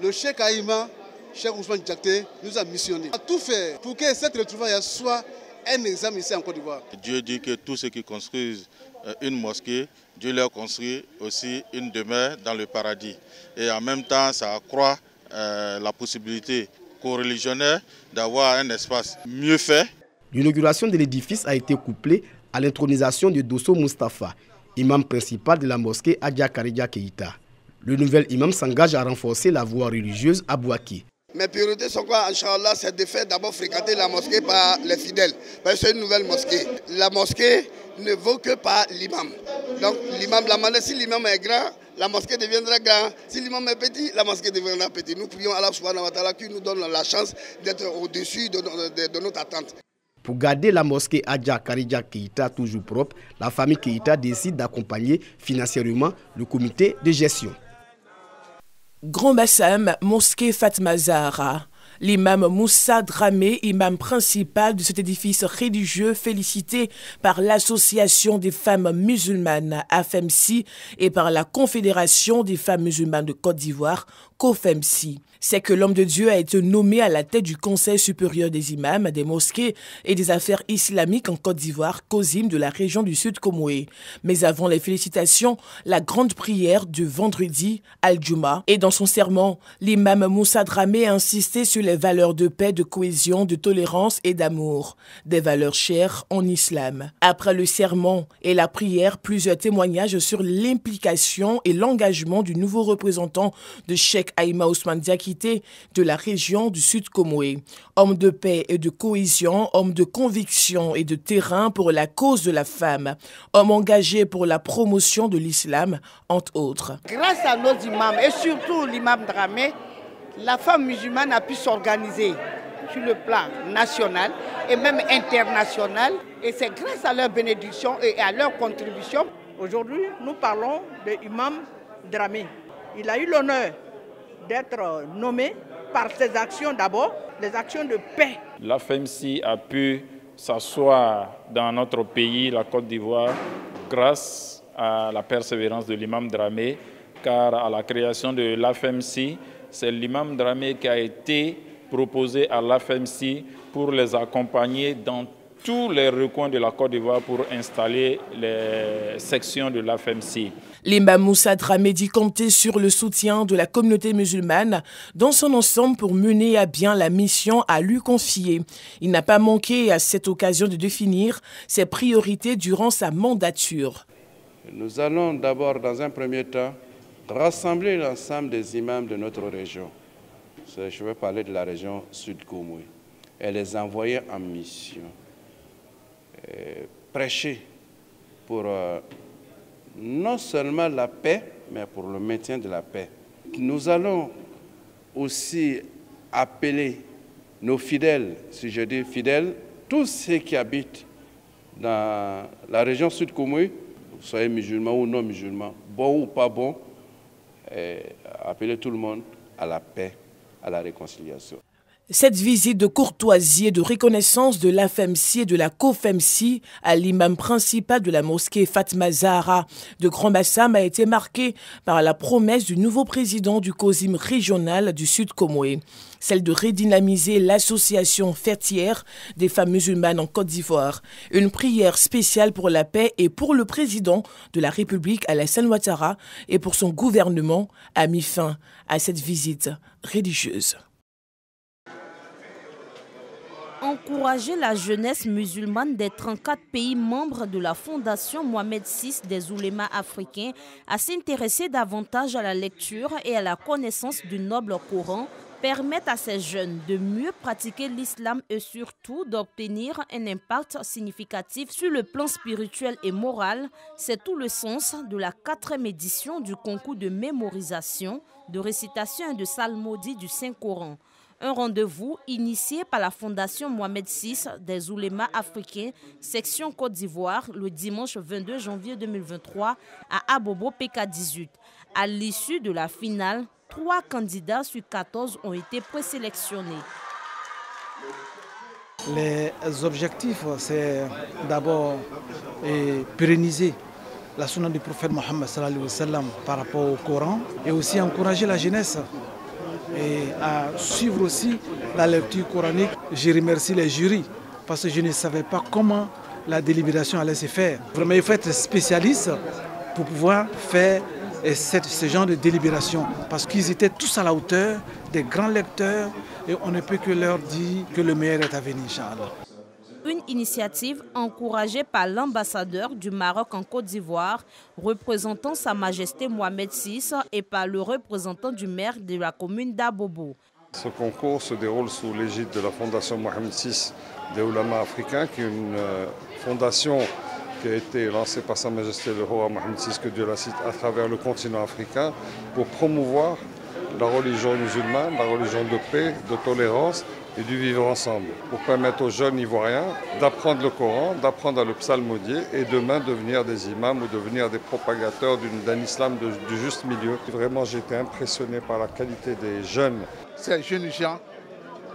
R: le Cheikh Aïma, Cheikh Ousmane Diakité nous a missionné. On a tout fait pour que cette retrouvaille soit un exemple ici en Côte d'Ivoire.
S: Dieu dit que tous ceux qui construisent une mosquée, Dieu leur construit aussi une demeure dans le paradis. Et en même temps, ça accroît la possibilité co-religionnaire d'avoir un espace mieux fait.
P: L'inauguration de l'édifice a été couplée à l'intronisation de Dosso Mustafa, imam principal de la mosquée Adja Karidja Keïta. Le nouvel imam s'engage à renforcer la voie religieuse à Bouaké.
R: Mes priorités sont quoi, Inch'Allah, c'est de faire d'abord fréquenter la mosquée par les fidèles. Parce que c'est une nouvelle mosquée. La mosquée ne vaut que par l'imam. Donc l'imam, si l'imam est grand, la mosquée deviendra grande. Si l'imam est petit, la mosquée deviendra petite. Nous prions Allah subhanahu wa ta'ala qui nous donne la chance d'être au-dessus de notre attente.
P: Pour garder la mosquée Adja Karidja Keïta toujours propre, la famille Keïta décide d'accompagner financièrement le comité de gestion.
K: Grand Bassam, mosquée Fatma Zahra. L'imam Moussa Dramé, imam principal de cet édifice religieux, félicité par l'Association des femmes musulmanes, AFEMSI, et par la Confédération des femmes musulmanes de Côte d'Ivoire, COFEMSI. C'est que l'homme de Dieu a été nommé à la tête du Conseil supérieur des imams, des mosquées et des affaires islamiques en Côte d'Ivoire, COSIM de la région du Sud Comoé. Mais avant les félicitations, la grande prière du vendredi, Al-Juma. Et dans son sermon, l'imam Moussa Dramé a insisté sur les valeurs de paix, de cohésion, de tolérance et d'amour, des valeurs chères en islam. Après le sermon et la prière, plusieurs témoignages sur l'implication et l'engagement du nouveau représentant de Cheikh Aïma Ousmane Diakité de la région du Sud Comoé. Homme de paix et de cohésion, homme de conviction et de terrain pour la cause de la femme, homme engagé pour la promotion de l'islam, entre autres.
F: Grâce à nos imams et surtout l'imam Dramé, la femme musulmane a pu s'organiser sur le plan national et même international. Et c'est grâce à leur bénédiction et à leur contribution.
T: Aujourd'hui, nous parlons de l'imam Dramé.
F: Il a eu l'honneur d'être nommé par ses actions d'abord, les actions de paix.
T: L'AFMC a pu s'asseoir dans notre pays, la Côte d'Ivoire, grâce à la persévérance de l'imam Dramé, car à la création de l'AFMC, c'est l'imam Dramé qui a été proposé à l'AFMC pour les accompagner dans tous les recoins de la Côte d'Ivoire pour installer les sections de l'AFMC.
K: L'imam Moussa Dramé dit compter sur le soutien de la communauté musulmane dans son ensemble pour mener à bien la mission à lui confier. Il n'a pas manqué à cette occasion de définir ses priorités durant sa mandature.
U: Nous allons d'abord, dans un premier temps, rassembler l'ensemble des imams de notre région. Je vais parler de la région Sud-Koumoué et les envoyer en mission. Prêcher pour non seulement la paix, mais pour le maintien de la paix. Nous allons aussi appeler nos fidèles, si je dis fidèles, tous ceux qui habitent dans la région Sud-Koumoué, soyez musulmans ou non musulmans, bons ou pas bons, appeler tout le monde à la paix, à la réconciliation.
K: Cette visite de courtoisie et de reconnaissance de l'AFMC et de la COFMC à l'imam principal de la mosquée Fatma Zahra de Grand Bassam a été marquée par la promesse du nouveau président du COSIM régional du Sud-Koumoué, celle de redynamiser l'association fêtière des femmes musulmanes en Côte d'Ivoire. Une prière spéciale pour la paix et pour le président de la République Alassane Ouattara et pour son gouvernement a mis fin à cette visite religieuse.
E: Encourager la jeunesse musulmane des 34 pays membres de la Fondation Mohamed VI des oulémas africains à s'intéresser davantage à la lecture et à la connaissance du noble Coran permettent à ces jeunes de mieux pratiquer l'islam et surtout d'obtenir un impact significatif sur le plan spirituel et moral. C'est tout le sens de la 4e édition du concours de mémorisation, de récitation et de psalmodie du Saint-Coran. Un rendez-vous initié par la Fondation Mohamed VI des oulémas africains, section Côte d'Ivoire, le dimanche 22 janvier 2023 à Abobo PK18. À l'issue de la finale, 3 candidats sur 14 ont été présélectionnés.
V: Les objectifs, c'est d'abord pérenniser la sunna du prophète Mohammed sallallahu alayhi wa sallam par rapport au Coran et aussi encourager la jeunesse et à suivre aussi la lecture coranique. Je remercie les jurys parce que je ne savais pas comment la délibération allait se faire. Vraiment, il faut être spécialiste pour pouvoir faire ce genre de délibération parce qu'ils étaient tous à la hauteur des grands lecteurs et on ne peut que leur dire que le meilleur est à venir, Inch'Allah.
E: Une initiative encouragée par l'ambassadeur du Maroc en Côte d'Ivoire, représentant Sa Majesté Mohamed VI et par le représentant du maire de la commune d'Abobo.
W: Ce concours se déroule sous l'égide de la Fondation Mohamed VI des oulémas africains, qui est une fondation qui a été lancée par Sa Majesté le roi Mohamed VI, que Dieu la cite, à travers le continent africain pour promouvoir la religion musulmane, la religion de paix, de tolérance et du vivre ensemble, pour permettre aux jeunes Ivoiriens d'apprendre le Coran, d'apprendre à le psalmodier et demain devenir des imams ou devenir des propagateurs d'un islam du juste milieu. Vraiment, j'ai été impressionné par la qualité des jeunes.
X: Ces jeunes gens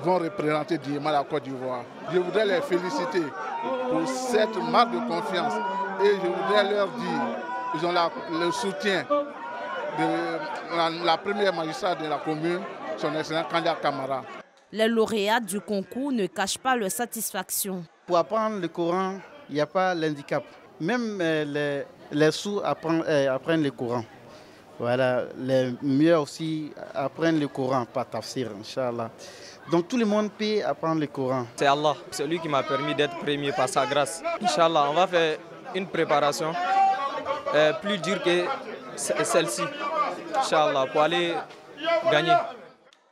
X: vont représenter dignement la Côte d'Ivoire. Je voudrais les féliciter pour cette marque de confiance et je voudrais leur dire qu'ils ont le soutien de la première magistrate de la commune, son excellent Kandia Kamara.
E: Les lauréats du concours ne cachent pas leur satisfaction.
V: Pour apprendre le Coran, il n'y a pas l'handicap. Même les sourds apprennent le Coran. Voilà, les mieux aussi apprennent le Coran par tafsir, Inch'Allah. Donc tout le monde peut apprendre le Coran.
Y: C'est Allah, c'est lui qui m'a permis d'être premier par sa grâce. Inch'Allah, on va faire une préparation plus dure que celle-ci, Inch'Allah, pour aller gagner.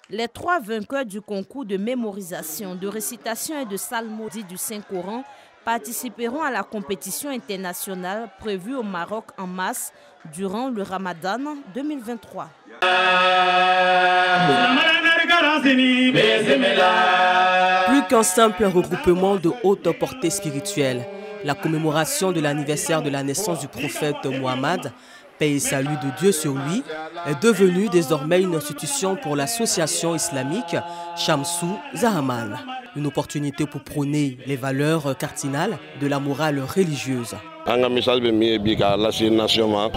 E: Les 3 vainqueurs du concours de mémorisation, de récitation et de psalmodie du Saint-Coran participeront à la compétition internationale prévue au Maroc en mars durant le Ramadan 2023.
Z: Plus qu'un simple regroupement de haute portée spirituelle, la commémoration de l'anniversaire de la naissance du prophète Mohammed paix et salut de Dieu sur lui, est devenu désormais une institution pour l'association islamique Shamsou Zahaman. Une opportunité pour prôner les valeurs cardinales de la morale religieuse.
A: Nous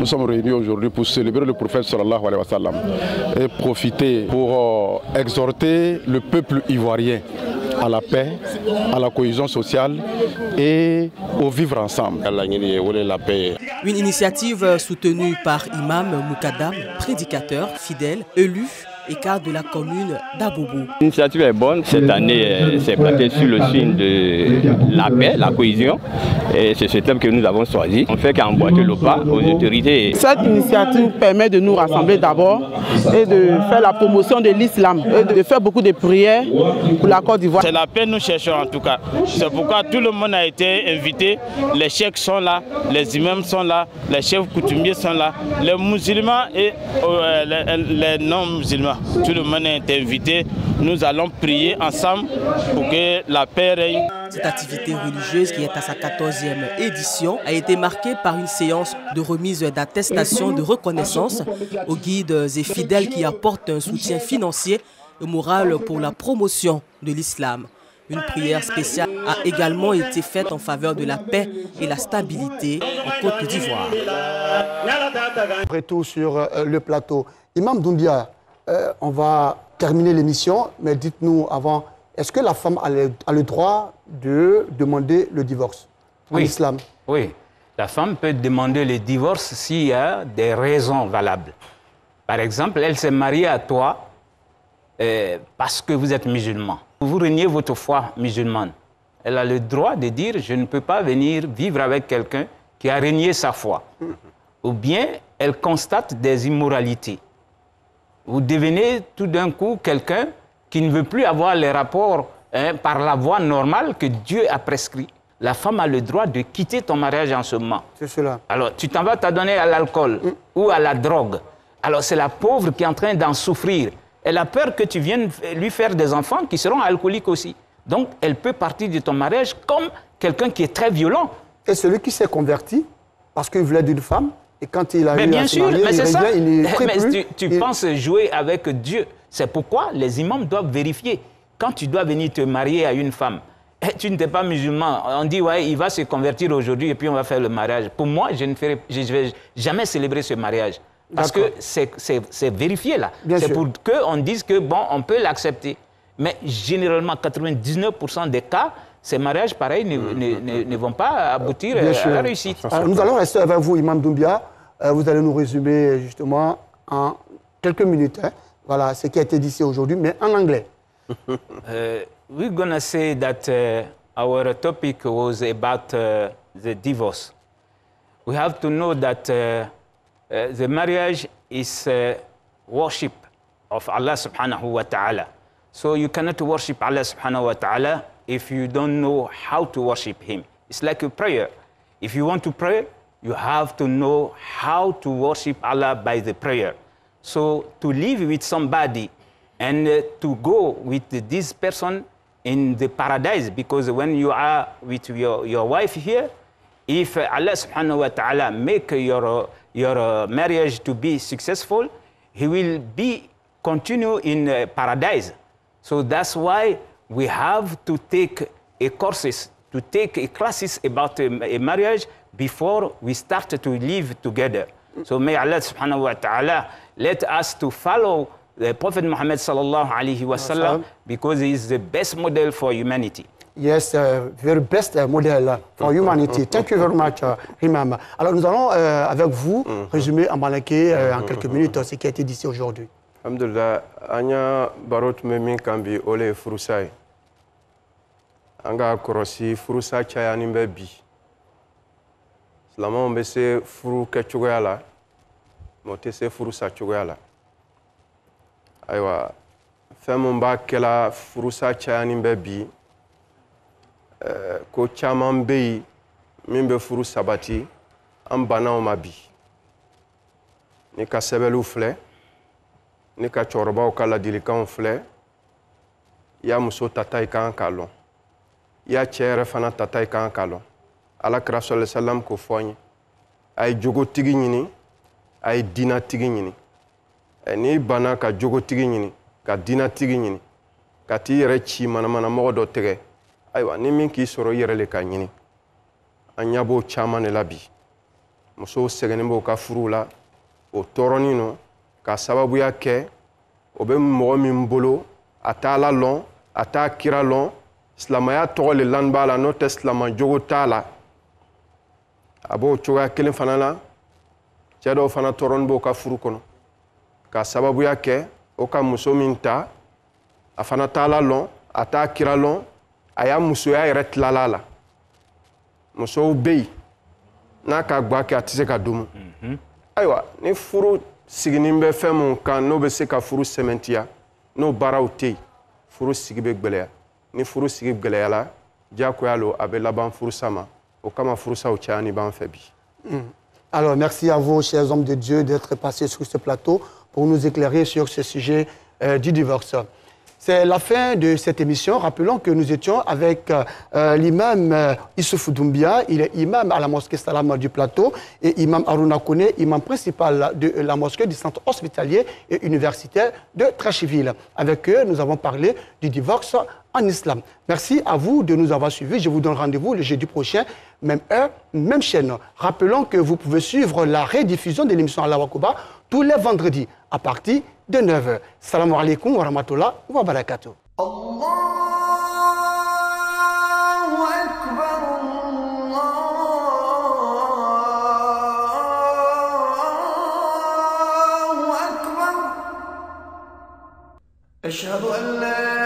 A: sommes réunis aujourd'hui pour célébrer le prophète sallallahu alayhi wa sallam et profiter pour exhorter le peuple ivoirien à la paix, à la cohésion sociale et au vivre ensemble.
Z: Une initiative soutenue par Imam Moukadam, prédicateur fidèle, élu et cadre de la commune d'Abobo.
C: L'initiative est bonne. Cette année, c'est planté sur le signe de la paix, la cohésion. Et c'est ce thème que nous avons choisi. On fait qu'emboîter le pas aux autorités.
G: Cette initiative permet de nous rassembler d'abord et de faire la promotion de l'islam et de faire beaucoup de prières pour la Côte d'Ivoire.
H: C'est la paix nous cherchons en tout cas. C'est pourquoi tout le monde a été invité. Les cheikhs sont là, les imams sont là, les chefs coutumiers sont là, les musulmans et les non-musulmans. Tout le monde est invité. Nous allons prier ensemble pour que la paix règne.
Z: Cette activité religieuse, qui est à sa 14e édition, a été marquée par une séance de remise d'attestation de reconnaissance aux guides et fidèles qui apportent un soutien financier et moral pour la promotion de l'islam. Une prière spéciale a également été faite en faveur de la paix et la stabilité en Côte d'Ivoire.
B: Après tout sur le plateau. Imam Doumbia, on va terminer l'émission, mais dites-nous avant, est-ce que la femme a le droit de demander le divorce en islam?
I: Oui, la femme peut demander le divorce s'il y a des raisons valables. Par exemple, elle s'est mariée à toi parce que vous êtes musulman. Vous reniez votre foi musulmane. Elle a le droit de dire « je ne peux pas venir vivre avec quelqu'un qui a renié sa foi ». Ou bien elle constate des immoralités. Vous devenez tout d'un coup quelqu'un qui ne veut plus avoir les rapports par la voie normale que Dieu a prescrit. La femme a le droit de quitter ton mariage en ce moment.
B: C'est cela.
I: Alors, tu t'en vas t'adonner à l'alcool ou à la drogue. Alors, c'est la pauvre qui est en train d'en souffrir. Elle a peur que tu viennes lui faire des enfants qui seront alcooliques aussi. Donc, elle peut partir de ton mariage comme quelqu'un qui est très violent.
B: Et celui qui s'est converti parce qu'il voulait d'une femme, et quand il a eu
I: bien
B: à se
I: sûr,
B: marier,
I: mais c'est ça.
B: Mais
I: tu penses jouer avec Dieu. C'est pourquoi les imams doivent vérifier. Quand tu dois venir te marier à une femme, tu n'es pas musulman. On dit, ouais, il va se convertir aujourd'hui et puis on va faire le mariage. Pour moi, je ne vais jamais célébrer ce mariage. Parce que c'est vérifié là. C'est pour qu'on dise que, bon, on peut l'accepter. Mais généralement, 99% des cas, ces mariages, pareil, ne vont pas aboutir à la réussite.
B: Alors, nous allons rester avec vous, Imam Doumbia. Vous allez nous résumer justement en quelques minutes. Voilà ce qui a été dit ici aujourd'hui, mais en anglais.
I: We're going to say that our topic was about the divorce. We have to know that the marriage is worship of Allah subhanahu wa ta'ala. So you cannot worship Allah subhanahu wa ta'ala if you don't know how to worship Him. It's like a prayer. If you want to pray, you have to know how to worship Allah by the prayer. So to live with somebody and to go with this person in the paradise, because when you are with your wife here, if Allah subhanahu wa ta'ala make your marriage to be successful, He will continue in paradise. So that's why we have to take courses, to take classes about a marriage before we start to live together. So may Allah subhanahu wa ta'ala let us to follow the Prophet Muhammad sallallahu alayhi wa sallam, because he is the best model for humanity.
B: Yes, very best model for humanity. Thank you very much, Imam. Alors nous allons avec vous résumer en malaké en quelques minutes ce qui a été dit ici aujourd'hui.
D: Alhamdulillah, anya barot memin kambi ole furusai. Anga korosi furusa chaya nimbe bi. Slama mbe se furu ke chogoyala. Mote se furusa chogoyala. Aywa, fɛn b'a kɛla furusa caya nimbe bi. Ko caman bɛ yen min bɛ furu sabati an bannaw ma bi. Ni ka sɛbɛnniw filɛ, ni ka cɛkɔrɔbaw ka ladilikanw filɛ, i y'a muso tata i kan k'a lɔn, i y'a cɛ yɛrɛ fana tata i kan k'a lɔn. Alakira sɔlɔ salam ko fɔ n ye, a ye jogotigi ɲini, a ye diinatigi ɲini n'i banna ka jogotigi ɲini ka diinatigi ɲini ka t'i yɛrɛ ci manamanamɔgɔ dɔ tɛgɛ ayiwa ni min k'i sɔrɔ i yɛrɛ le ka ɲini an ɲɛ b'o caman de la bi musow sɛgɛnnen b'o ka furuw la o tɔɔrɔnin no ka sababuya kɛ o bɛ mɔgɔ min bolo a t'a Ala lɔn a t'a kira lɔn silamɛya tɔgɔ le lani b'a la n'o tɛ silamajogo t'a la a b'o cogoya kelen fana la cɛ dɔw fana tɔɔrɔnin b'o ka furu kɔnɔ ka sababuya kɛ o ka muso min ta a fana t'a Ala lɔn a t'a kira lɔn a y'a musoya yɛrɛ tilala a la musow bɛ yen n'a ka gwa kɛ a tɛ se ka domo ayiwa ni furu siginin bɛ fɛn mun kan n'o bɛ se ka furu sɛmɛntiya n'o baaraw tɛ yen furu sigi bɛ gɛlɛya ni furu sigi gɛlɛyala diyagoya lo a bɛ laban furusa ma o kama furusaw cayani b'an fɛ bi.
B: Alors merci à vous chers hommes de Dieu d'être passés sur ce plateau pour nous éclairer sur ce sujet du divorce. C'est la fin de cette émission. Rappelons que nous étions avec l'imam Issoufou Doumbia. Il est imam à la mosquée Salam du Plateau et imam Aruna Kone, imam principal de la mosquée du centre hospitalier et universitaire de Tracheville. Avec eux, nous avons parlé du divorce en islam. Merci à vous de nous avoir suivis. Je vous donne rendez-vous le jeudi prochain, même heure, même chaîne. Rappelons que vous pouvez suivre la rediffusion de l'émission Allah Wakuba tous les vendredis à partir de 9h. Salam alaikum wa rahmatullah wa barakatuh.
J: أشهد أن لا